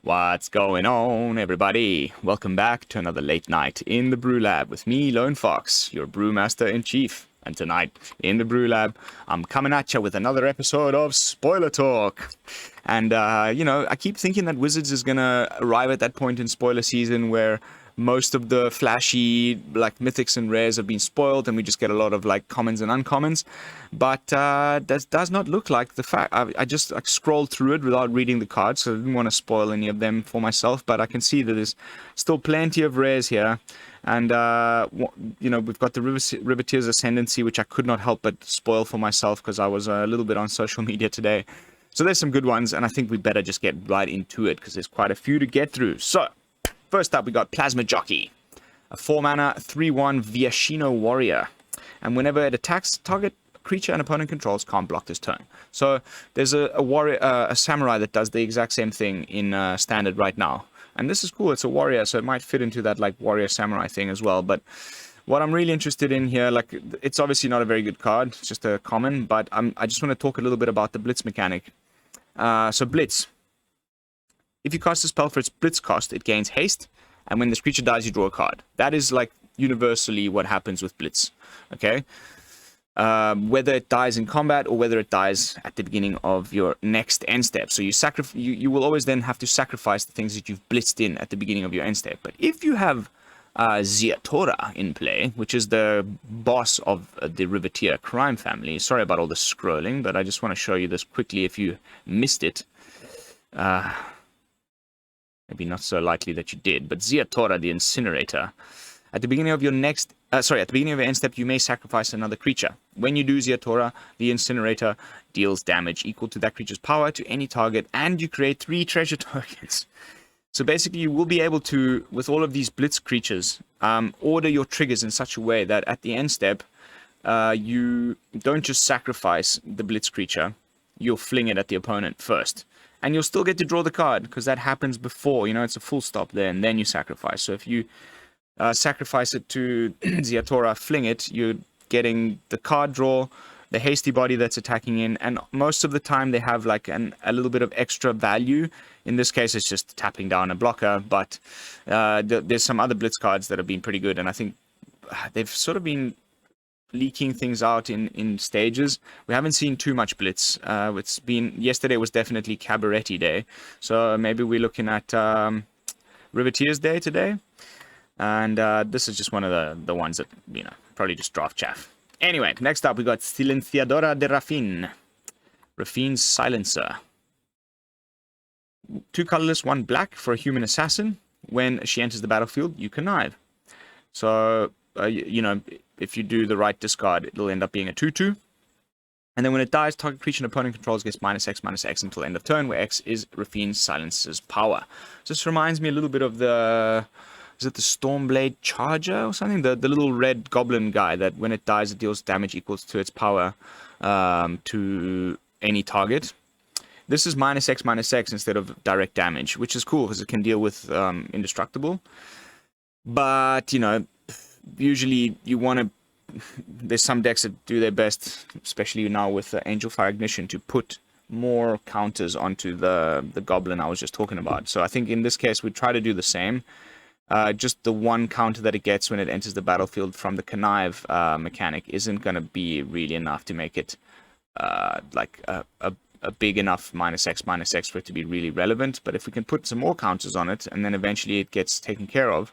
What's going on, everybody? Welcome back to another late night in the BrewLab with me, Lone Fox, your Brew Master in Chief. And tonight, in the BrewLab, I'm coming at you with another episode of Spoiler Talk. And, I keep thinking that Wizards is gonna arrive at that point in spoiler season where most of the flashy, like, mythics and rares have been spoiled, and we just get a lot of, like, commons and uncommons. But that does not look like the fact. I just scrolled through it without reading the cards, so I didn't want to spoil any of them for myself, but I can see that there's still plenty of rares here. And, we've got the Riveteers Ascendancy, which I could not help but spoil for myself because I was a little bit on social media today. So there's some good ones, and I think we better just get right into it because there's quite a few to get through. So, first up, we got Plasma Jockey, a 4-mana, 3/1 Viashino Warrior. And whenever it attacks, target creature an opponent controls can't block this turn. So there's a warrior, a samurai that does the exact same thing in standard right now. And this is cool. It's a warrior, so it might fit into that like warrior samurai thing as well. But what I'm really interested in here, like, it's obviously not a very good card. It's just a common, but I just want to talk a little bit about the Blitz mechanic. So Blitz. If you cast a spell for its Blitz cost, it gains haste, and when this creature dies, you draw a card. That is, like, universally what happens with Blitz, okay? Whether it dies in combat or whether it dies at the beginning of your next end step. So you will always then have to sacrifice the things that you've blitzed in at the beginning of your end step. But if you have Theodora in play, which is the boss of the Riveteer crime family. Sorry about all the scrolling, but I just want to show you this quickly if you missed it. Maybe not so likely that you did, but Theodora the Incinerator. At the beginning of your at the beginning of your end step, you may sacrifice another creature. When you do Theodora, the Incinerator deals damage equal to that creature's power to any target, and you create 3 treasure tokens. So basically, you will be able to, with all of these Blitz creatures, order your triggers in such a way that at the end step, you don't just sacrifice the Blitz creature, you'll fling it at the opponent first. And you'll still get to draw the card, because that happens before, it's a full stop there, and then you sacrifice. So if you sacrifice it to Theodora, fling it, you're getting the card draw, the hasty body that's attacking in, and most of the time they have like a little bit of extra value. In this case, it's just tapping down a blocker, but there's some other Blitz cards that have been pretty good, and I think they've sort of been leaking things out in stages. We haven't seen too much Blitz. Yesterday was definitely Cabaret Day, so maybe we're looking at Riveteers Day today, and this is just one of the ones that, probably just draft chaff. Anyway, next up we got Theodora de Rafin, Rafin's Silencer. 2 colorless, 1 black for a human assassin. When she enters the battlefield, you connive. So, if you do the right discard, it'll end up being a 2/2. And then when it dies, target creature an opponent controls gets -X/-X until end of turn, where X is Rafin's Silencer's power. So this reminds me a little bit of is it the Stormblade Charger or something? The little red goblin guy that when it dies, it deals damage equals to its power to any target. This is -X/-X instead of direct damage, which is cool because it can deal with indestructible. But, usually you want to... There's some decks that do their best, especially now with Angel Fire Ignition, to put more counters onto the goblin I was just talking about. So I think in this case we try to do the same. Just the 1 counter that it gets when it enters the battlefield from the connive mechanic isn't going to be really enough to make it like a big enough -X/-X for it to be really relevant. But if we can put some more counters on it, and then eventually it gets taken care of,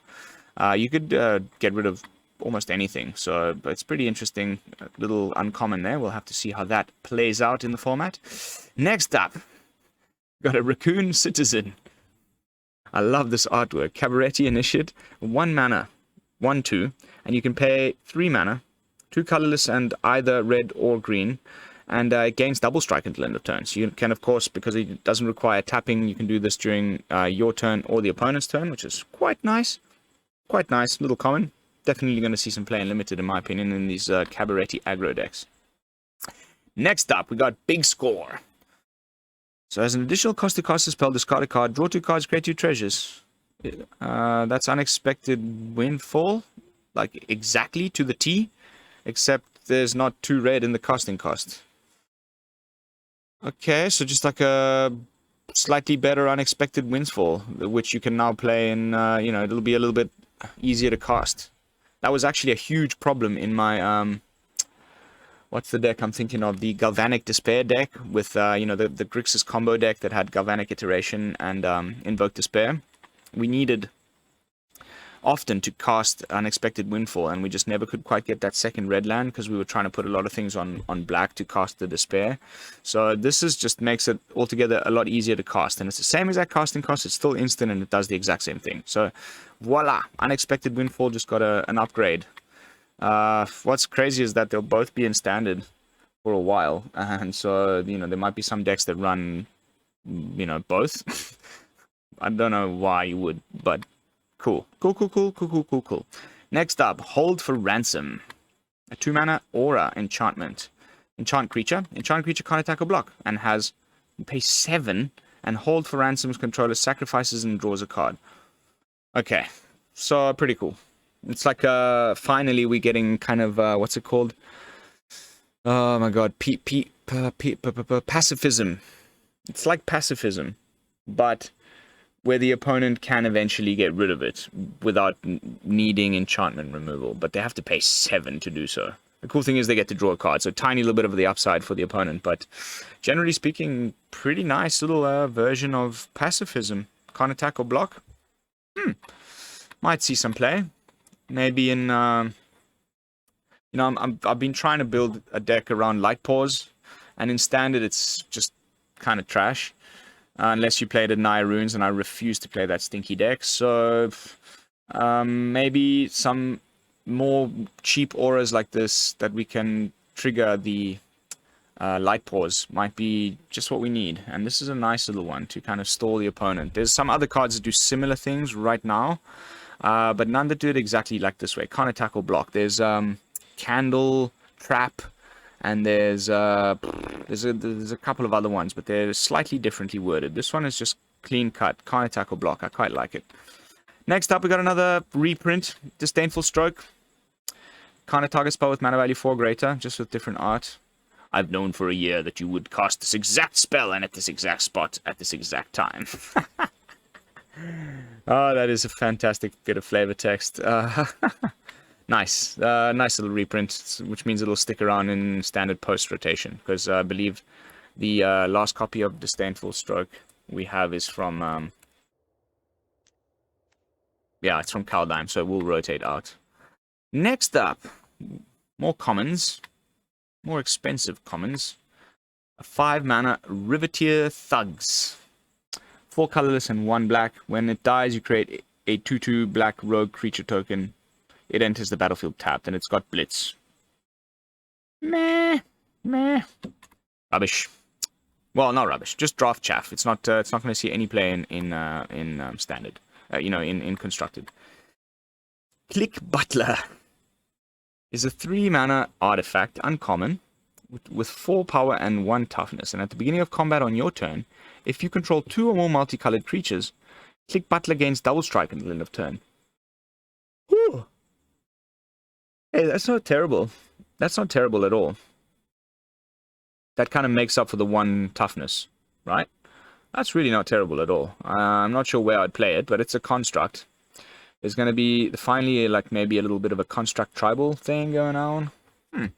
you could get rid of almost anything. So it's pretty interesting, little uncommon there. We'll have to see how that plays out in the format. Next up, got a Raccoon Citizen. I love this artwork. Cabaret Initiate, 1 mana, 1/2, and you can pay 3 mana, 2 colorless and either red or green, and it gains double strike until end of turn. So you can, of course, because it doesn't require tapping, you can do this during your turn or the opponent's turn, which is quite nice. Quite nice, little common. Definitely going to see some play in Limited, in my opinion, in these Cabaret aggro decks. Next up, we got Big Score. So as an additional cost to cast a spell, discard a card, draw 2 cards, create 2 treasures. That's Unexpected Windfall, like exactly to the T, except there's not 2 red in the casting cost. Okay, so just like a slightly better unexpected windfall, which you can now play in, you know, it'll be a little bit easier to cast. That was actually a huge problem in my, what's the deck I'm thinking of? The Galvanic Despair deck with, you know, the Grixis combo deck that had Galvanic Iteration and Invoke Despair. We needed often to cast Unexpected Windfall, and we just never could quite get that second red land because we were trying to put a lot of things on black to cast the Despair. So this is just makes it altogether a lot easier to cast, and it's the same exact casting cost. It's still instant, and it does the exact same thing. So voila, Unexpected Windfall just got an upgrade. What's crazy is that they'll both be in standard for a while, and so, you know, there might be some decks that run, you know, both. I don't know why you would, but cool. Cool. Next up, Hold for Ransom. A 2-mana aura enchantment. Enchant creature. Enchant creature can't attack or block, and has pay 7, and Hold for Ransom's controller sacrifices and draws a card. Okay, so pretty cool. It's like, finally we're getting kind of, what's it called? Oh my god, pacifism. It's like pacifism, but where the opponent can eventually get rid of it without needing enchantment removal, but they have to pay 7 to do so. The cool thing is they get to draw a card, so tiny little bit of the upside for the opponent, but generally speaking, pretty nice little version of pacifism. Can't attack or block. Might see some play. Maybe in, you know, I've been trying to build a deck around Light Pause, and in Standard it's just kind of trash. Unless you play the Naya Runes, and I refuse to play that stinky deck. So, maybe some more cheap auras like this that we can trigger the Light Pause might be just what we need. And this is a nice little one to kind of stall the opponent. There's some other cards that do similar things right now, but none that do it exactly like this way. Can't attack or block. There's Candle, Trap, and there's a couple of other ones, but they're slightly differently worded. This one is just clean cut, can't attack or block. I quite like it. Next up, we got another reprint, Disdainful Stroke. Can't target spell with mana value 4 greater, just with different art. I've known for a year that you would cast this exact spell and at this exact spot at this exact time. Oh, that is a fantastic bit of flavor text. Nice. Nice little reprint, which means it'll stick around in standard post-rotation, because I believe the last copy of Disdainful Stroke we have is from, yeah, it's from Kaldheim, so it will rotate out. Next up, more commons, more expensive commons. A 5-mana Riveteer Thugs. 4 colorless and 1 black. When it dies, you create a 2/2 black rogue creature token. It enters the battlefield tapped, and it's got Blitz. Meh. Rubbish. Well, not rubbish. Just draft chaff. It's not going to see any play in standard. You know, in constructed. Click Butler is a 3-mana artifact, uncommon, with 4 power and 1 toughness. And at the beginning of combat on your turn, if you control 2 or more multicolored creatures, Click Butler gains double strike until the end of turn. Whew. Hey, that's not terrible. That's not terrible at all. That kind of makes up for the 1 toughness, right? That's really not terrible at all. I'm not sure where I'd play it, but it's a construct. There's going to be finally like maybe a little bit of a construct tribal thing going on.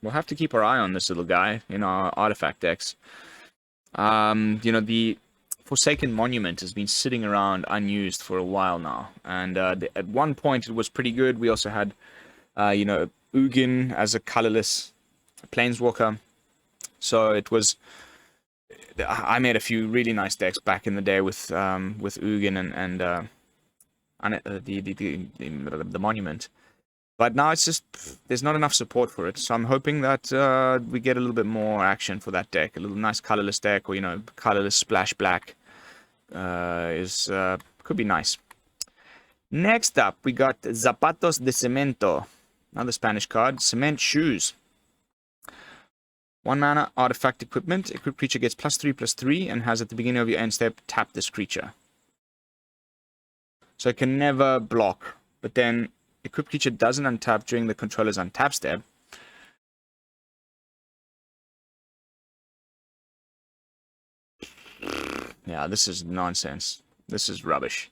We'll have to keep our eye on this little guy in our artifact decks. You know, the Forsaken Monument has been sitting around unused for a while now, and at one point it was pretty good. We also had, you know, Ugin as a colorless planeswalker, so it was. I made a few really nice decks back in the day with Ugin and the Monument. But now it's just, there's not enough support for it. So I'm hoping that we get a little bit more action for that deck. A little nice colorless deck, or, you know, colorless splash black could be nice. Next up, we got Zapatos de Cemento. Another Spanish card. Cement Shoes. 1 mana, artifact equipment. Equipped creature gets +3/+3 and has at the beginning of your end step, tap this creature. So it can never block. But then equipped creature doesn't untap during the controller's untap step. Yeah, this is nonsense. This is rubbish.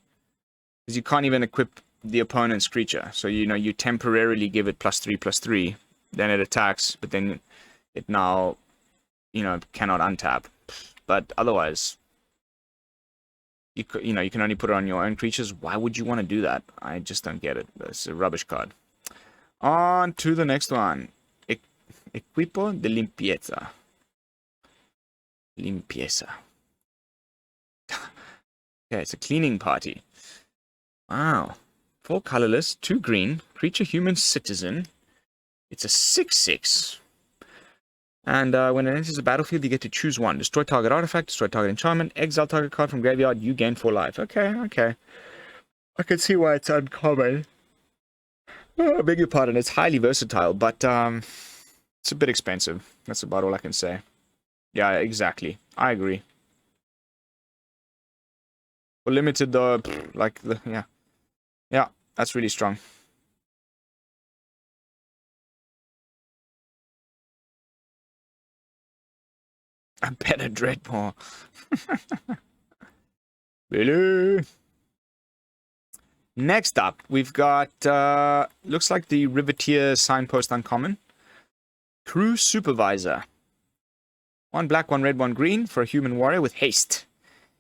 Because you can't even equip the opponent's creature. So, you know, you temporarily give it +3/+3. Then it attacks, but then it now, you know, cannot untap. But otherwise, you know, you can only put it on your own creatures. Why would you want to do that? I just don't get it. It's a rubbish card. On to the next one. Equipo de Limpieza. Limpieza. Okay, it's a cleaning party. Wow. 4 colorless, 2 green, creature human citizen. It's a 6/6. And when it enters the battlefield, you get to choose one. Destroy target artifact, destroy target enchantment, exile target card from graveyard, you gain 4 life. Okay, okay. I can see why it's uncommon. Oh, I beg your pardon, it's highly versatile, but it's a bit expensive. That's about all I can say. Yeah, exactly. I agree. For limited though, like the yeah, that's really strong. A better Dreadpaw. Really? Next up, we've got looks like the Riveteer signpost uncommon. Crew Supervisor. 1 black, 1 red, 1 green for a human warrior with haste.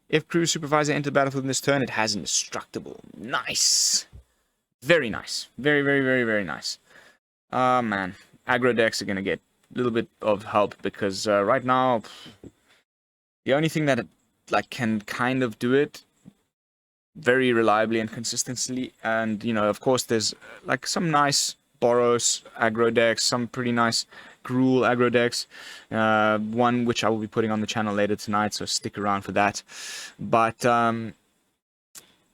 If Crew Supervisor enters the battlefield in this turn, it has indestructible. Nice. Very nice. Very, very, very, very nice. Man. Aggro decks are going to get a little bit of help because right now, the only thing that like can kind of do it very reliably and consistently, and you know, of course, there's like some nice Boros aggro decks, some pretty nice Gruul aggro decks, one which I will be putting on the channel later tonight, so stick around for that. But the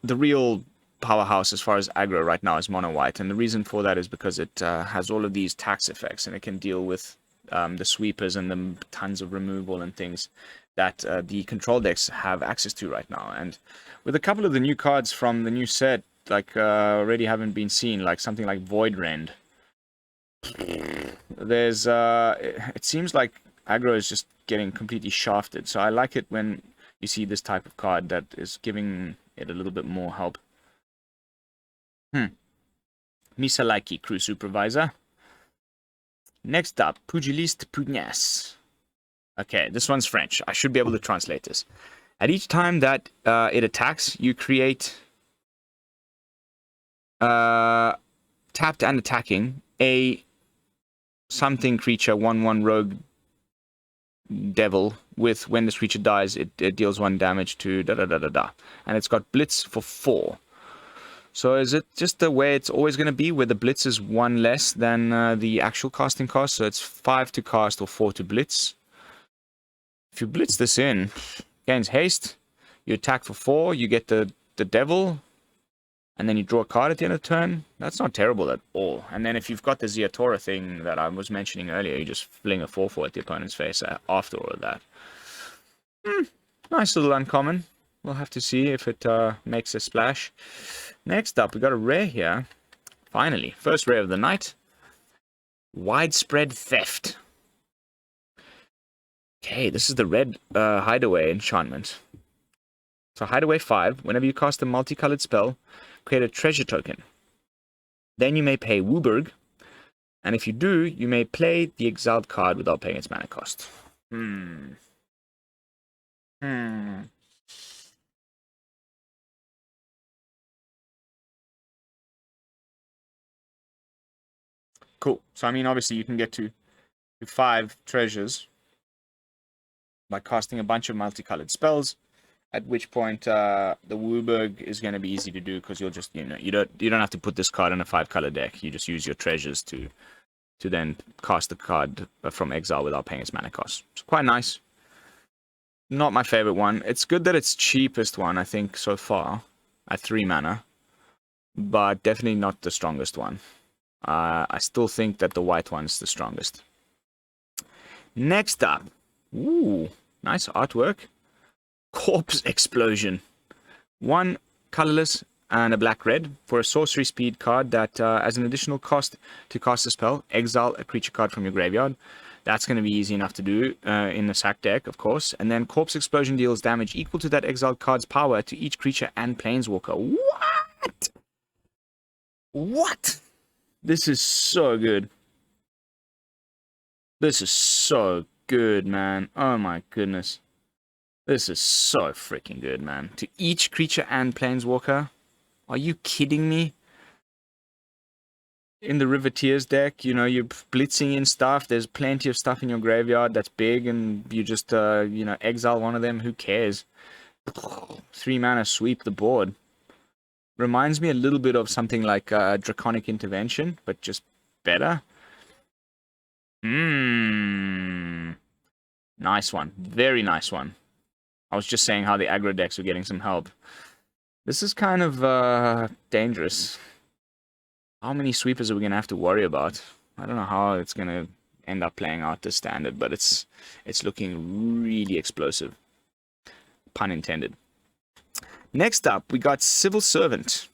real powerhouse as far as aggro right now is mono white, and the reason for that is because it has all of these tax effects, and it can deal with the sweepers and the tons of removal and things that the control decks have access to right now. And with a couple of the new cards from the new set, like already haven't been seen, like something like Void Rend, there's it seems like aggro is just getting completely shafted. So I like it when you see this type of card that is giving it a little bit more help. Misalaiki, Crew Supervisor. Next up, Pugilist Pugnace. Okay, this one's French. I should be able to translate this. At each time that it attacks, you create tapped and attacking a something creature, 1/1 rogue devil, with when this creature dies, it deals 1 damage to da-da-da-da-da. And it's got Blitz for 4. So is it just the way it's always going to be, where the Blitz is 1 less than the actual casting cost? So it's 5 to cast or 4 to Blitz. If you Blitz this in, gains haste, you attack for 4, you get the devil, and then you draw a card at the end of the turn. That's not terrible at all. And then if you've got the Ziatora thing that I was mentioning earlier, you just fling a 4/4 at the opponent's face after all of that. Nice little uncommon. We'll have to see if it makes a splash. Next up, we got a rare here. Finally, first rare of the night. Widespread Theft. Okay, this is the red Hideaway enchantment. So Hideaway 5, whenever you cast a multicolored spell, create a treasure token. Then you may pay Wooburg, and if you do, you may play the exiled card without paying its mana cost. Cool. So, I mean, obviously you can get to 5 treasures by casting a bunch of multicolored spells, at which point the Wooburg is going to be easy to do, because you'll just, you know, you don't have to put this card in a 5-color deck. You just use your treasures to then cast the card from exile without paying its mana cost. It's quite nice. Not my favorite one. It's good that it's cheapest one, I think, so far, at 3 mana, but definitely not the strongest one. I still think that the white one's the strongest. Next up, ooh, nice artwork. Corpse Explosion. 1 colorless and a black-red for a sorcery speed card that, as an additional cost to cast a spell, exile a creature card from your graveyard. That's going to be easy enough to do in the sack deck, of course. And then Corpse Explosion deals damage equal to that exiled card's power to each creature and planeswalker. What? What? This is so good. This is so good, man. Oh my goodness. This is so freaking good, man. To each creature and planeswalker? Are you kidding me? In the Riveteers deck, you know, you're blitzing in stuff. There's plenty of stuff in your graveyard that's big, and you just, you know, exile one of them. Who cares? 3 mana, sweep the board. Reminds me a little bit of something like Draconic Intervention, but just better. Nice one. Very nice one. I was just saying how the aggro decks were getting some help. This is kind of dangerous. How many sweepers are we going to have to worry about? I don't know how it's going to end up playing out this standard, but it's looking really explosive. Pun intended. Next up, we got Civil Servant.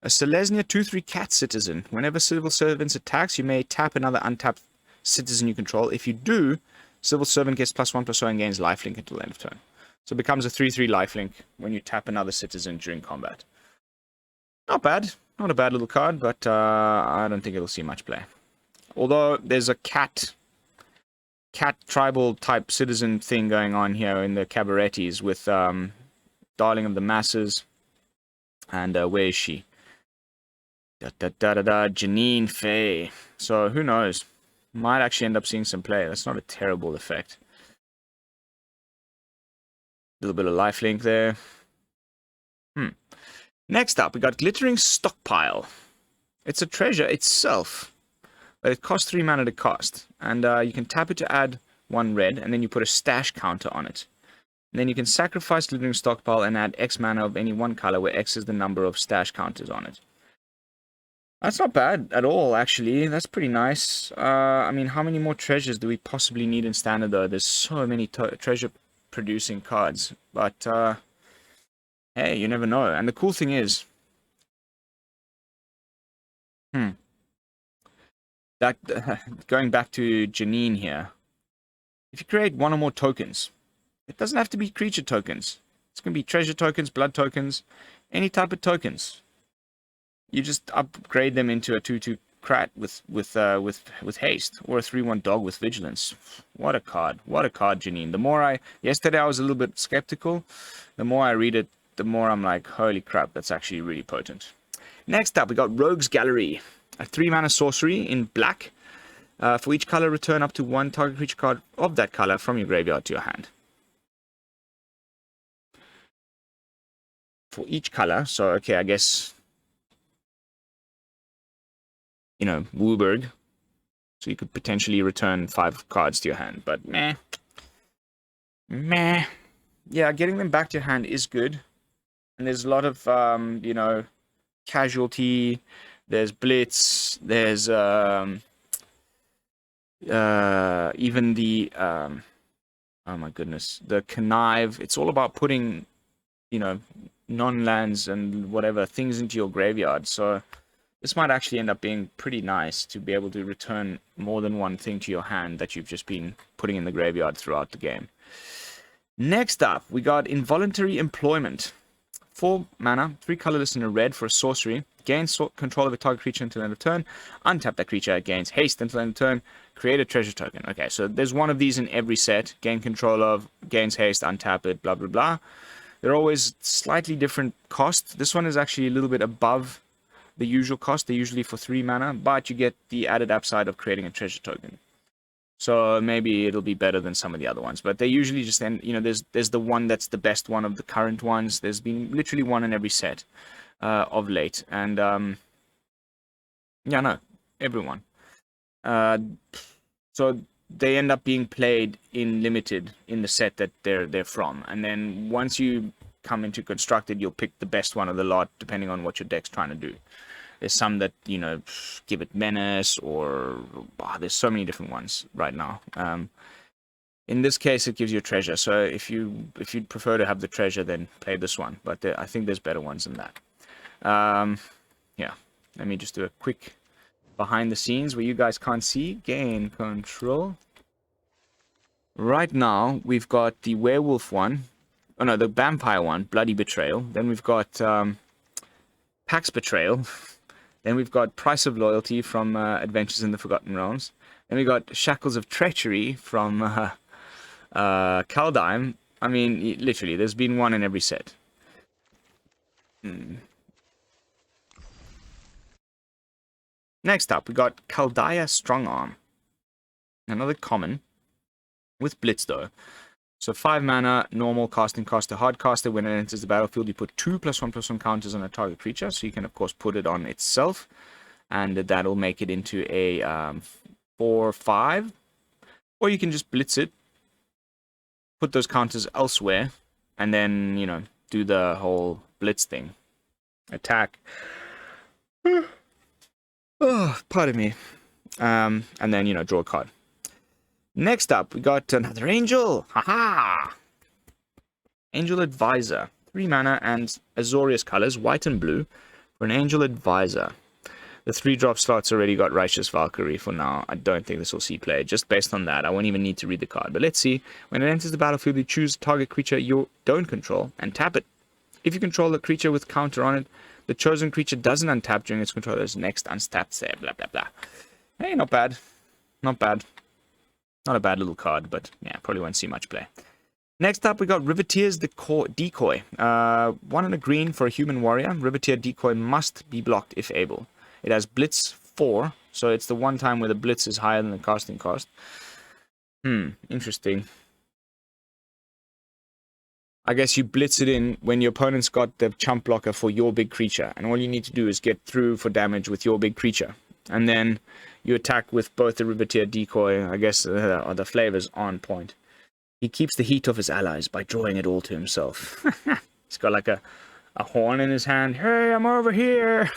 A Selesnya 2/3 cat citizen. Whenever Civil Servant attacks, you may tap another untapped citizen you control. If you do, Civil Servant gets +1/+0 and gains lifelink until the end of turn. So it becomes a 3/3 lifelink when you tap another citizen during combat. Not bad. Not a bad little card, but I don't think it'll see much play. Although there's a cat tribal type citizen thing going on here in the cabaretis with Darling of the Masses. And where is she? Janine Faye. So who knows? Might actually end up seeing some play. That's not a terrible effect. A little bit of lifelink there. Next up, we got Glittering Stockpile. It's a treasure itself, but it costs 3 mana to cast. And you can tap it to add 1 red, and then you put a stash counter on it. And then you can sacrifice Glittering Stockpile and add X mana of any one color, where X is the number of stash counters on it. That's not bad at all, actually. That's pretty nice. I mean, how many more treasures do we possibly need in Standard, though? There's so many treasure-producing cards. But, hey, you never know. And the cool thing is... that going back to Janine here. If you create 1 or more tokens, it doesn't have to be creature tokens. It's going to be treasure tokens, blood tokens, any type of tokens. You just upgrade them into a 2/2 Krat with haste, or a 3/1 dog with vigilance. What a card! What a card, Janine. Yesterday I was a little bit skeptical. The more I read it, the more I'm like, holy crap, that's actually really potent. Next up, we got Rogue's Gallery, a 3 mana sorcery in black. For each color, return up to 1 target creature card of that color from your graveyard to your hand. For each color, so okay, I guess, you know, Wooburg. So you could potentially return 5 cards to your hand, but meh. Yeah, getting them back to your hand is good. And there's a lot of, you know, casualty, there's blitz, there's even the, oh my goodness, the connive. It's all about putting, you know, non-lands and whatever things into your graveyard. So this might actually end up being pretty nice to be able to return more than one thing to your hand that you've just been putting in the graveyard throughout the game. Next up, we got Involuntary Employment. 4 mana, 3 colorless and a red for a sorcery. Gains control of a target creature until end of turn. Untap that creature, gains haste until end of turn. Create a treasure token. Okay, so there's one of these in every set. Gain control of, gains haste, untap it, blah, blah, blah. They're always slightly different cost. This one is actually a little bit above the usual cost. They're usually for 3 mana, but you get the added upside of creating a treasure token. So maybe it'll be better than some of the other ones. But they usually just end, you know, there's the one that's the best one of the current ones. There's been literally one in every set of late. And, yeah, no, everyone. So they end up being played in limited in the set that they're from. And then once you come into constructed, you'll pick the best one of the lot, depending on what your deck's trying to do. There's some that, you know, give it menace, or there's so many different ones right now. In this case, it gives you a treasure. So if you'd prefer to have the treasure, then play this one. But I think there's better ones than that. Yeah, let me just do a quick behind the scenes where you guys can't see. Gain control. Right now, we've got the werewolf one. Oh no, the vampire one, Bloody Betrayal. Then we've got Pax Betrayal. Then we've got Price of Loyalty from Adventures in the Forgotten Realms. Then we've got Shackles of Treachery from Kaldheim. I mean, literally, there's been one in every set. Next up, we got Kaldaya Strongarm. Another common. With Blitz, though. So 5 mana, normal casting cost to hard caster. When it enters the battlefield, you put 2 +1/+1 counters on a target creature. So you can, of course, put it on itself. And that'll make it into a 4/5. Or you can just Blitz it. Put those counters elsewhere. And then, you know, do the whole Blitz thing. Attack. Oh, pardon me. And then, you know, draw a card. Next up, we got another Angel. Haha! Angel Advisor. 3 mana and Azorius colors, white and blue, for an Angel Advisor. The 3-drop slot's already got Righteous Valkyrie for now. I don't think this will see play. Just based on that, I won't even need to read the card. But let's see. When it enters the battlefield, you choose target creature you don't control and tap it. If you control a creature with counter on it, the chosen creature doesn't untap during its controller's next untapped step. Blah, blah, blah. Hey, not bad. Not bad. Not a bad little card, but yeah, probably won't see much play. Next up, we got Riveteers Decoy. 1 and a green for a human warrior. Riveteer Decoy must be blocked if able. It has Blitz 4, so it's the one time where the Blitz is higher than the casting cost. Interesting. I guess you blitz it in when your opponent's got the chump blocker for your big creature, and all you need to do is get through for damage with your big creature. And then you attack with both the Riveteer Decoy. I guess the flavor's on point. He keeps the heat off his allies by drawing it all to himself. He's got like a horn in his hand. Hey, I'm over here.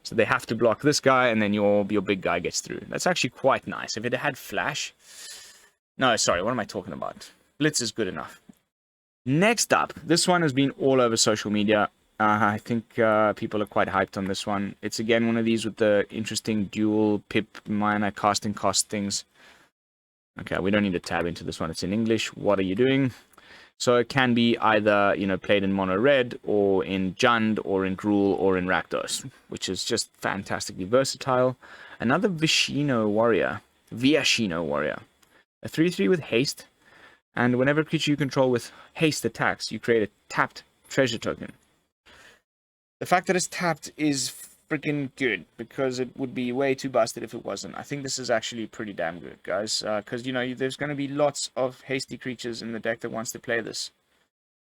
So they have to block this guy, and then your big guy gets through. That's actually quite nice. If it had flash... No, sorry, what am I talking about? Blitz is good enough. Next up, this one has been all over social media. I think people are quite hyped on this one. It's again one of these with the interesting dual pip minor casting cost things. Okay, we don't need to tab into this one. It's in English. What are you doing? So it can be either, you know, played in mono red, or in Jund, or in Gruul, or in Rakdos, which is just fantastically versatile. Another Viashino warrior. A 3/3 with haste. And whenever a creature you control with haste attacks, you create a tapped treasure token. The fact that it's tapped is freaking good, because it would be way too busted if it wasn't. I think this is actually pretty damn good, guys, because, you know, there's going to be lots of hasty creatures in the deck that wants to play this.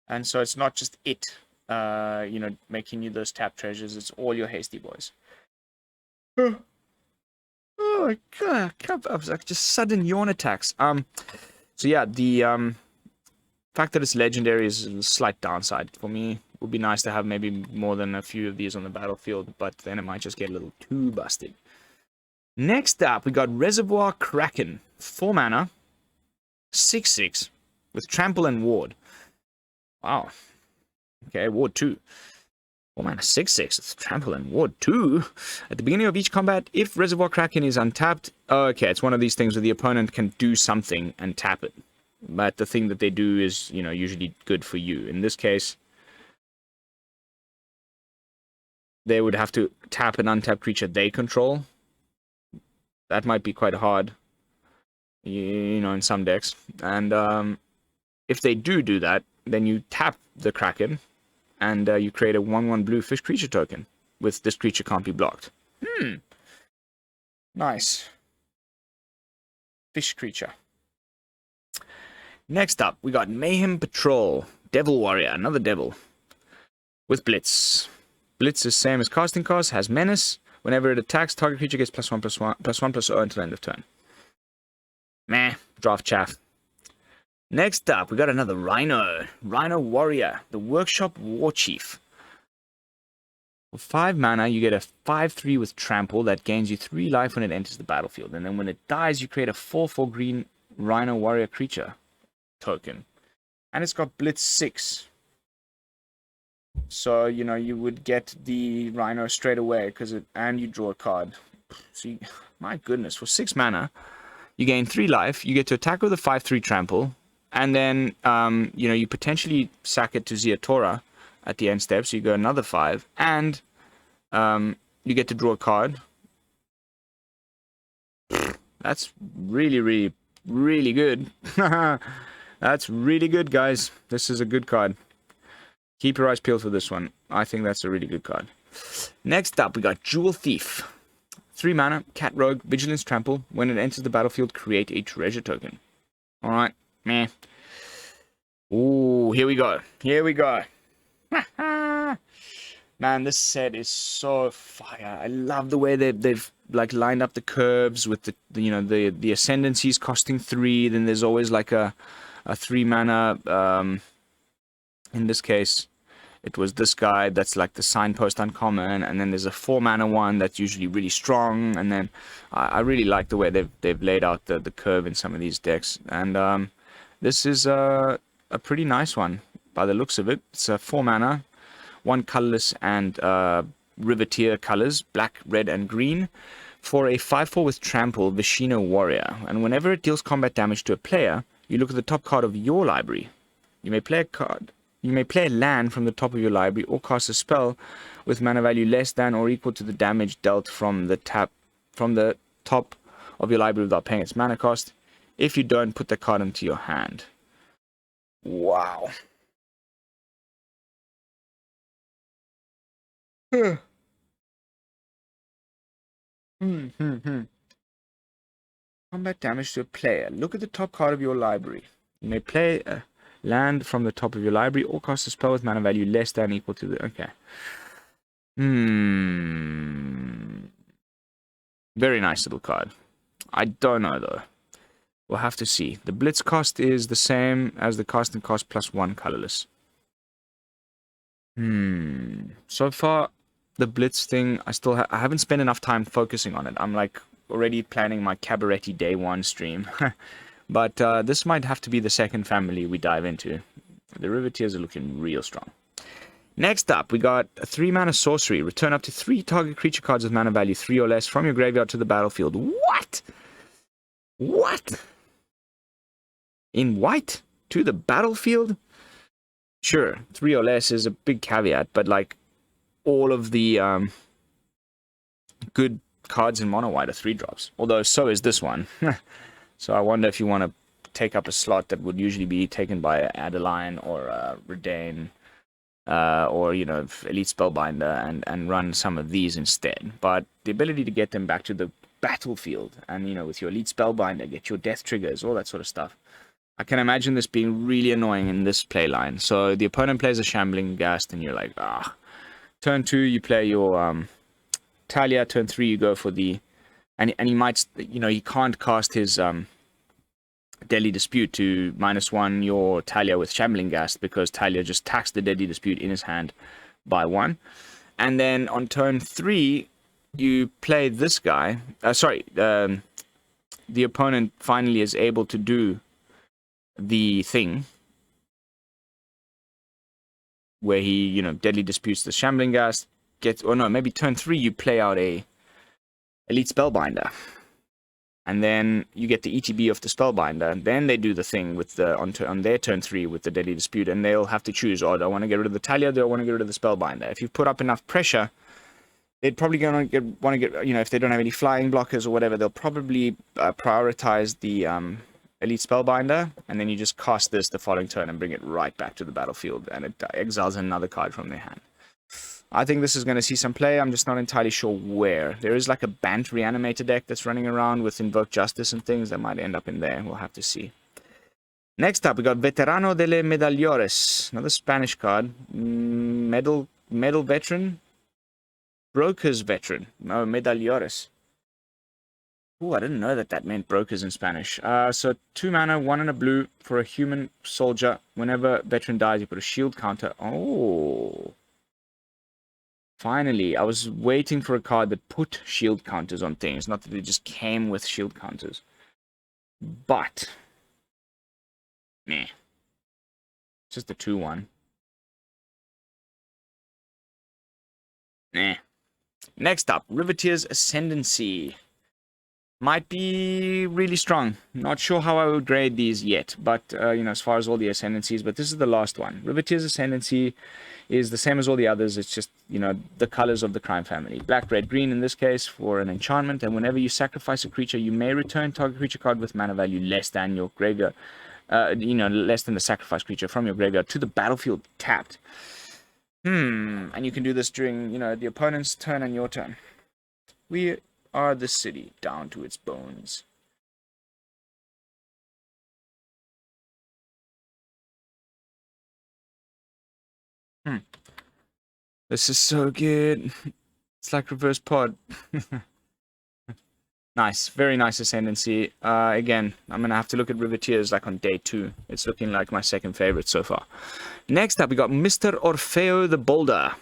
And so it's not just it, you know, making you those tapped treasures. It's all your hasty boys. Oh my god, I was like just sudden yawn attacks. So yeah, the fact that it's legendary is a slight downside for me. It would be nice to have maybe more than a few of these on the battlefield, but then it might just get a little too busted. Next up, we got Reservoir Kraken. 4 mana, 6/6, with Trample and Ward. Wow. Okay, Ward 2. 4 mana, 6/6, with Trample and Ward 2. At the beginning of each combat, if Reservoir Kraken is untapped... Oh, okay, it's one of these things where the opponent can do something and tap it. But the thing that they do is, you know, usually good for you. In this case, they would have to tap an untapped creature they control. That might be quite hard, you know, in some decks. And if they do that, then you tap the Kraken, and you create a 1/1 blue fish creature token with this creature can't be blocked. Nice. Fish creature. Next up, we got Mayhem Patrol. Devil Warrior, another devil. With Blitz. Blitz is same as casting cost, has Menace. Whenever it attacks, target creature gets +1/+1/+0 until end of turn. Meh, draft chaff. Next up, we got another Rhino. Rhino Warrior, the Workshop Warchief. For 5 mana, you get a 5/3 with Trample that gains you 3 life when it enters the battlefield. And then when it dies, you create a 4/4 green Rhino Warrior creature token. And it's got Blitz 6. So, you know, you would get the Rhino straight away, and you draw a card. See, my goodness, for 6 mana, you gain 3 life, you get to attack with a 5/3 trample, and then, you know, you potentially sack it to Theodora at the end step, so you go another 5, and you get to draw a card. That's really, really, really good. That's really good, guys. This is a good card. Keep your eyes peeled for this one. I think that's a really good card. Next up, we got Jewel Thief. 3 mana, Cat Rogue, Vigilance Trample. When it enters the battlefield, create a treasure token. Alright, meh. Ooh, here we go. Here we go. Man, this set is so fire. I love the way they've like lined up the curves with the you know the Ascendancies costing 3. Then there's always like a 3 mana. In this case, it was this guy that's like the signpost uncommon, and then there's a 4 mana one that's usually really strong. And then I really like the way they've laid out the curve in some of these decks. And this is a pretty nice one by the looks of it. It's a 4 mana, 1 colorless and Riveteer colors, black, red, and green, for a 5/4 with trample, Vishino Warrior. And whenever it deals combat damage to a player, you look at the top card of your library. You may play a card. You may play a land from the top of your library or cast a spell with mana value less than or equal to the damage dealt from the top of your library without paying its mana cost. If you don't, put the card into your hand. Wow. Combat damage to a player. Look at the top card of your library. You may play a land from the top of your library or cast a spell with mana value less than or equal to the... Okay. Very nice little card. I don't know, though. We'll have to see. The blitz cost is the same as the casting cost plus 1 colorless. So far, the blitz thing, I haven't spent enough time focusing on it. I'm like already planning my cabaret day 1 stream. But this might have to be the second family we dive into. The Riveteers are looking real strong. Next up, we got a 3 mana sorcery. Return up to 3 target creature cards with mana value 3 or less from your graveyard to the battlefield. What? What? In white? To the battlefield? Sure, 3 or less is a big caveat, but like all of the good cards in mono white are 3-drops. Although so is this one. So I wonder if you want to take up a slot that would usually be taken by Adeline or Redain, or, you know, Elite Spellbinder, and run some of these instead. But the ability to get them back to the battlefield, and, you know, with your Elite Spellbinder, get your death triggers, all that sort of stuff. I can imagine this being really annoying in this playline. So the opponent plays a Shambling Ghast, and you're like, ah. Turn 2, you play your Talia. Turn 3, you go for the... And he might, you know, he can't cast his Deadly Dispute to -1 your Talia with Shambling Ghast, because Talia just taxed the Deadly Dispute in his hand by 1. And then on turn 3, you play this guy. The opponent finally is able to do the thing where he, you know, Deadly Disputes the Shambling Ghast, maybe turn 3 you play out a Elite Spellbinder, and then you get the ETB of the Spellbinder, and then they do the thing with the on their turn 3 with the Deadly Dispute, and they'll have to choose, do I want to get rid of the Talia, do I want to get rid of the Spellbinder? If you put up enough pressure, they'd probably want to get, you know, if they don't have any flying blockers or whatever, they'll probably prioritize the Elite Spellbinder, and then you just cast this the following turn and bring it right back to the battlefield, and it exiles another card from their hand. I think this is going to see some play. I'm just not entirely sure where. There is like a Bant Reanimator deck that's running around with Invoke Justice and things that might end up in there. We'll have to see. Next up, we got Veterano de Medalliores. Another Spanish card. Medal Veteran? Broker's Veteran. No, Medalliores. Ooh, I didn't know that meant brokers in Spanish. So 2 mana, 1 and a blue for a human soldier. Whenever veteran dies, you put a shield counter. Oh. Finally, I was waiting for a card that put shield counters on things, not that it just came with shield counters. But, meh. Just a 2/1. Nah. Next up, Riveteers Ascendancy. Might be really strong. Not sure how I would grade these yet, but, you know, as far as all the Ascendancies, but this is the last one. Riveteers Ascendancy is the same as all the others. It's just, you know, the colors of the crime family. Black, red, green in this case for an enchantment, and whenever you sacrifice a creature, you may return target creature card with mana value less than your graveyard, you know, less than the sacrifice creature from your graveyard to the battlefield tapped. And you can do this during, you know, the opponent's turn and your turn. We are the city down to its bones. This is so good. It's like reverse pod. Nice, very nice Ascendancy. Again, I'm gonna have to look at Riveteers like on day 2. It's looking like my second favorite so far. Next up, we got Mr. Orfeo the Boulder.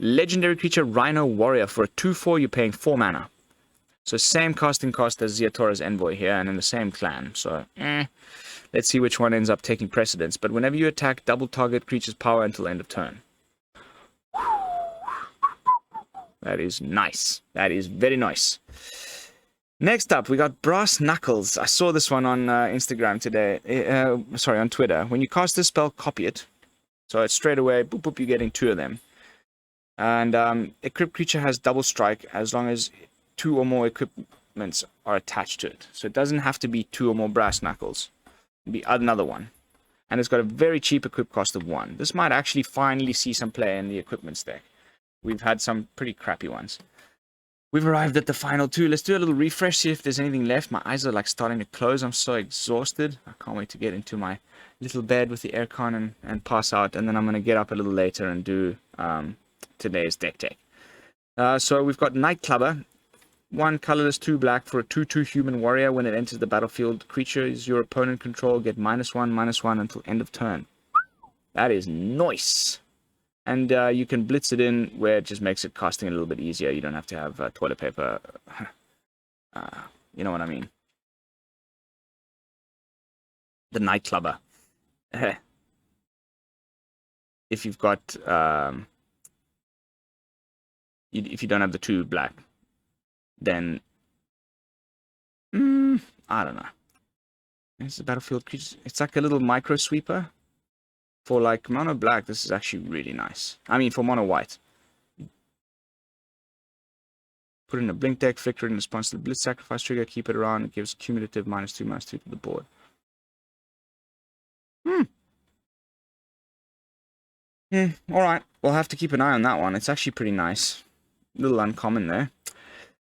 Legendary creature Rhino Warrior. For a 2/4, you're paying 4 mana. So same casting cost as Ziatora's Envoy here, and in the same clan. So, let's see which one ends up taking precedence. But whenever you attack, double target creature's power until end of turn. That is nice. That is very nice. Next up, we got Brass Knuckles. I saw this one on Instagram today. Sorry, on Twitter. When you cast this spell, copy it. So it's straight away, boop, boop, you're getting 2 of them. And equipped creature has double strike as long as 2 or more equipments are attached to it. So it doesn't have to be 2 or more Brass Knuckles. It'd be another one. And it's got a very cheap equip cost of 1. This might actually finally see some play in the equipment stack. We've had some pretty crappy ones. We've arrived at the final 2. Let's do a little refresh, see if there's anything left. My eyes are like starting to close. I'm so exhausted. I can't wait to get into my little bed with the aircon and pass out. And then I'm going to get up a little later and do today's deck tech. So we've got Nightclubber. 1 colorless, 2 black for a 2/2 human warrior. When it enters the battlefield, creatures your opponent control get -1/-1 until end of turn. That is nice. And you can blitz it in where it just makes it casting a little bit easier. You don't have to have toilet paper. You know what I mean. The Nightclubber. If you've got... if you don't have the 2 black, then... I don't know. It's a battlefield creature. It's like a little micro sweeper. For like mono black, this is actually really nice. I mean, for mono white. Put in a blink deck, flicker it in response to the blitz sacrifice trigger, keep it around, it gives cumulative -2/-2 to the board. Alright, we'll have to keep an eye on that one. It's actually pretty nice. A little uncommon there.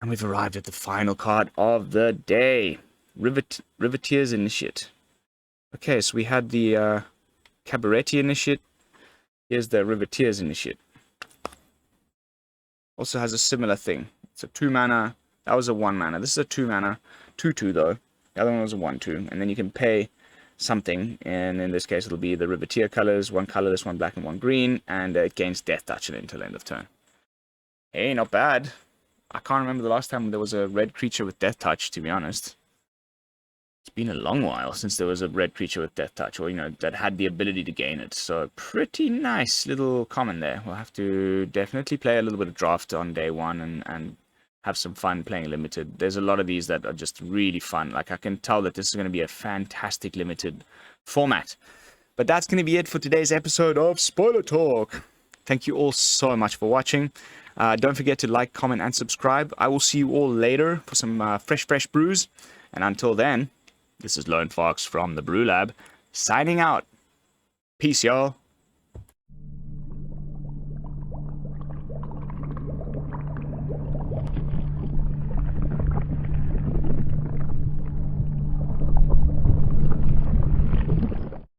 And we've arrived at the final card of the day. Riveteers Initiate. Okay, so we had the Cabaretti Initiate. Here's the Riveteers Initiate. Also has a similar thing. It's a 2 mana. That was a 1 mana. This is a 2 mana. 2/2 though. The other one was a 1/2. And then you can pay something. And in this case, it'll be the Riveteer colors. 1 colorless, 1 black, and 1 green. And it gains Death Touch until end of turn. Hey, not bad. I can't remember the last time there was a red creature with Death Touch, to be honest. It's been a long while since there was a red creature with Death Touch, or, you know, that had the ability to gain it. So, pretty nice little common there. We'll have to definitely play a little bit of draft on day 1 and have some fun playing limited. There's a lot of these that are just really fun. Like, I can tell that this is going to be a fantastic limited format. But that's going to be it for today's episode of Spoiler Talk. Thank you all so much for watching. Don't forget to like, comment, and subscribe. I will see you all later for some fresh brews. And until then, this is Lone Fox from the BrewLab, signing out. Peace, y'all.